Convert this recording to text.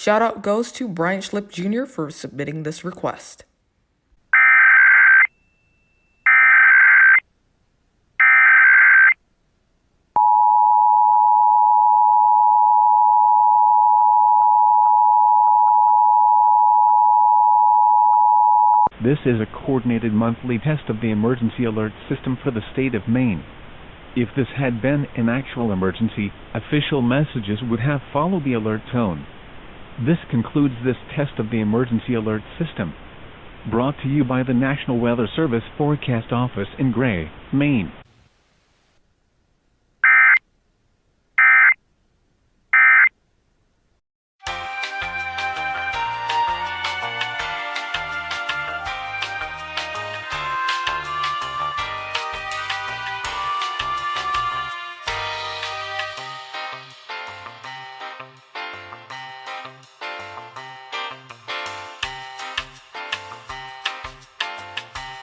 Shout out goes to Bryan Schlipp Jr. for submitting this request. This is a coordinated monthly test of the emergency alert system for the state of Maine. If this had been an actual emergency, official messages would have followed the alert tone. This concludes this test of the emergency alert system. Brought to you by the National Weather Service Forecast Office in Gray, Maine.